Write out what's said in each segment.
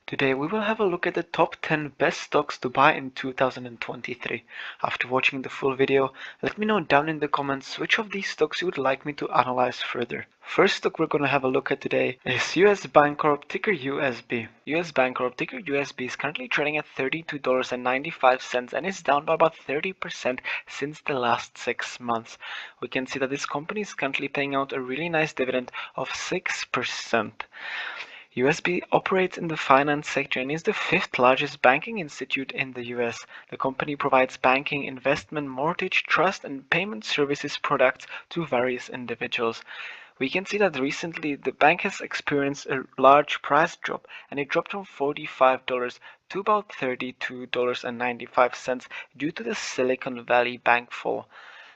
Today we will have a look at the top 10 best stocks to buy in 2023. After watching the full video, let me know down in the comments which of these stocks you would like me to analyze further. First stock we're going to have a look at today is US Bancorp, ticker USB. US Bancorp, ticker USB, is currently trading at $32.95 and is down by about 30% since the last 6 months. We can see that this company is currently paying out a really nice dividend of 6%. USB operates in the finance sector and is the fifth largest banking institute in the US. The company provides banking, investment, mortgage, trust, and payment services products to various individuals. We can see that recently the bank has experienced a large price drop, and it dropped from $45 to about $32.95 due to the Silicone Valley Bank fall.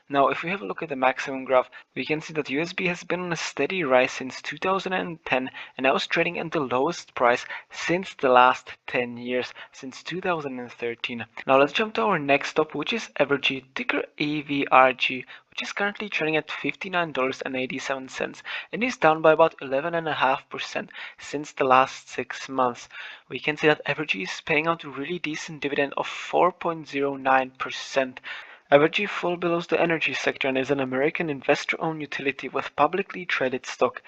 Now, if we have a look at the maximum graph, we can see that USB has been on a steady rise since 2010 and now is trading at the lowest price since the last 10 years, since 2013. Now let's jump to our next stop, which is Evergy, ticker EVRG, which is currently trading at $59.87 and is down by about 11.5% since the last 6 months. We can see that Evergy is paying out a really decent dividend of 4.09%. Evergy falls below the energy sector and is an American investor-owned utility with publicly traded stock.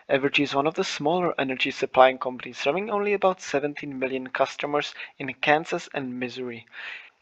Evergy is one of the smaller energy supplying companies, serving only about 17 million customers in Kansas and Missouri.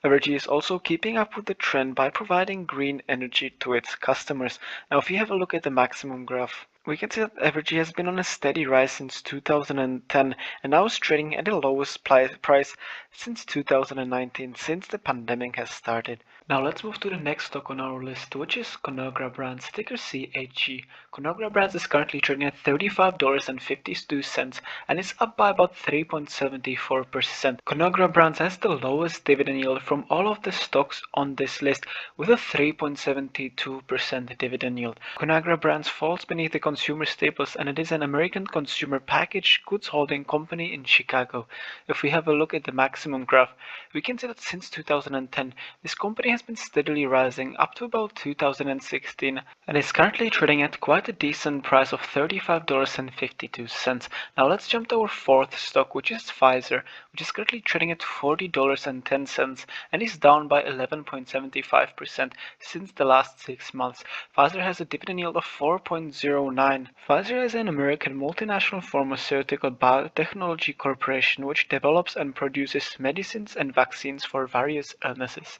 Evergy is also keeping up with the trend by providing green energy to its customers. Now, if you have a look at the maximum graph, we can see that Evergy has been on a steady rise since 2010 and now is trading at the lowest price since 2019, since the pandemic has started. Now let's move to the next stock on our list, which is Conagra Brands, ticker CHG. Conagra Brands is currently trading at $35.52 and is up by about 3.74%. Conagra Brands has the lowest dividend yield from all of the stocks on this list with a 3.72% dividend yield. Conagra Brands falls beneath the consumer staples and it is an American consumer packaged goods holding company in Chicago. If we have a look at the maximum graph, we can see that since 2010, this company has been steadily rising up to about 2016 and is currently trading at quite a decent price of $35.52. Now let's jump to our fourth stock, which is Pfizer, which is currently trading at $40.10 and is down by 11.75% since the last 6 months. Pfizer has a dividend yield of 4.09. Pfizer is an American multinational pharmaceutical biotechnology corporation which develops and produces medicines and vaccines for various illnesses.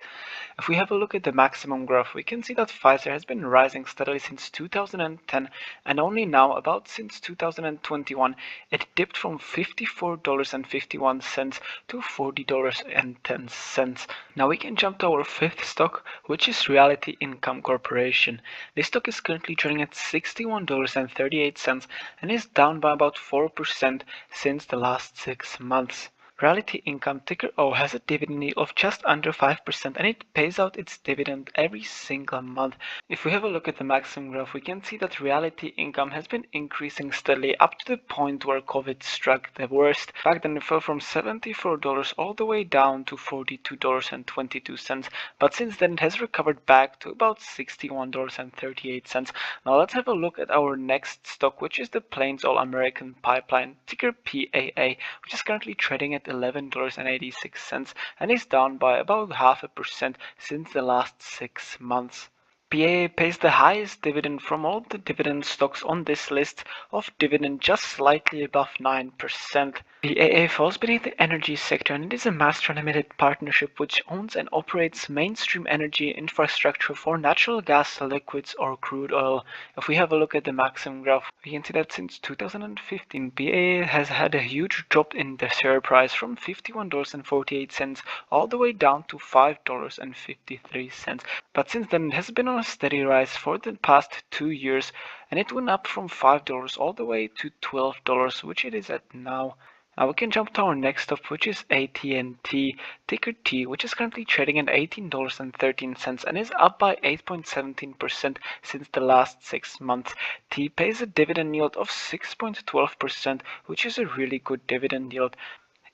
If we have a look at the maximum graph, we can see that Pfizer has been rising steadily since 2010 and only now, about since 2021, it dipped from $54.51 to $40.10. Now we can jump to our fifth stock, which is Realty Income Corporation. This stock is currently trading at $61.38 and is down by about 4% since the last 6 months. Realty Income, ticker O, has a dividend yield of just under 5% and it pays out its dividend every single month. If we have a look at the maximum graph, we can see that Realty Income has been increasing steadily up to the point where COVID struck the worst. Back then it fell from $74 all the way down to $42.22, but since then it has recovered back to about $61.38. Now let's have a look at our next stock, which is the Plains All American Pipeline, ticker PAA, which is currently trading at $11.86 and is down by about 0.5% since the last 6 months. PAA pays the highest dividend from all the dividend stocks on this list of dividend just slightly above 9%. PAA falls beneath the energy sector and it is a master limited partnership which owns and operates mainstream energy infrastructure for natural gas, liquids or crude oil. If we have a look at the maximum graph, we can see that since 2015 PAA has had a huge drop in the share price from $51.48 all the way down to $5.53. But since then it has been on a steady rise for the past 2 years and it went up from $5 all the way to $12, which it is at now. Now we can jump to our next stop, which is AT&T, ticker T, which is currently trading at $18.13 and is up by 8.17% since the last 6 months. T pays a dividend yield of 6.12%, which is a really good dividend yield.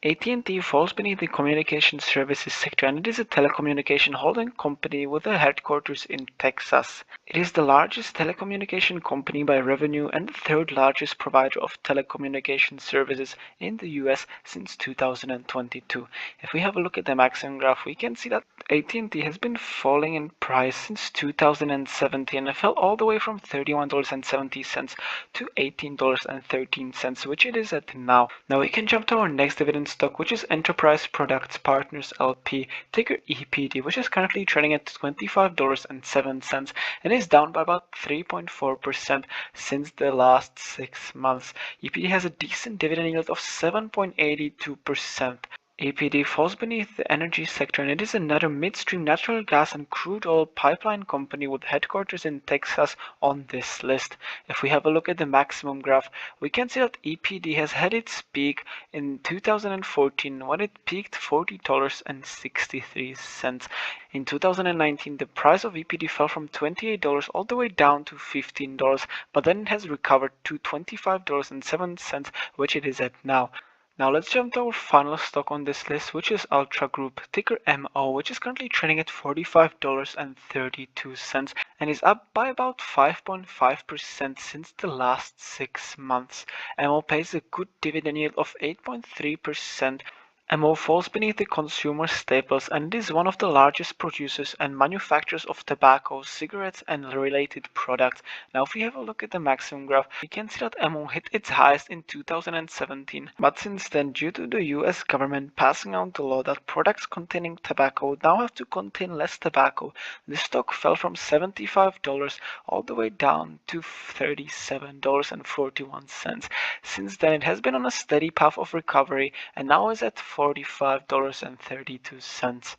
AT&T falls beneath the communication services sector, and it is a telecommunication holding company with a headquarters in Texas. It is the largest telecommunication company by revenue and the third largest provider of telecommunication services in the US since 2022. If we have a look at the maximum graph, we can see that AT&T has been falling in price since 2017 and fell all the way from $31.70 to $18.13, which it is at now. Now we can jump to our next dividend stock, which is Enterprise Products Partners LP, ticker EPD, which is currently trading at $25.07 and is down by about 3.4% since the last 6 months. EPD has a decent dividend yield of 7.82%. APD falls beneath the energy sector, and it is another midstream natural gas and crude oil pipeline company with headquarters in Texas on this list. If we have a look at the maximum graph, we can see that EPD has had its peak in 2014 when it peaked $40.63. In 2019, the price of EPD fell from $28 all the way down to $15, but then it has recovered to $25.07, which it is at now. Now let's jump to our final stock on this list, which is Ultra Group, ticker MO, which is currently trading at $45.32 and is up by about 5.5% since the last 6 months. MO pays a good dividend yield of 8.3%. MO falls beneath the consumer staples, and it is one of the largest producers and manufacturers of tobacco, cigarettes, and related products. Now, if we have a look at the maximum graph, we can see that MO hit its highest in 2017, but since then, due to the US government passing out the law that products containing tobacco now have to contain less tobacco, the stock fell from $75 all the way down to $37.41. Since then, it has been on a steady path of recovery and now is at $45.32.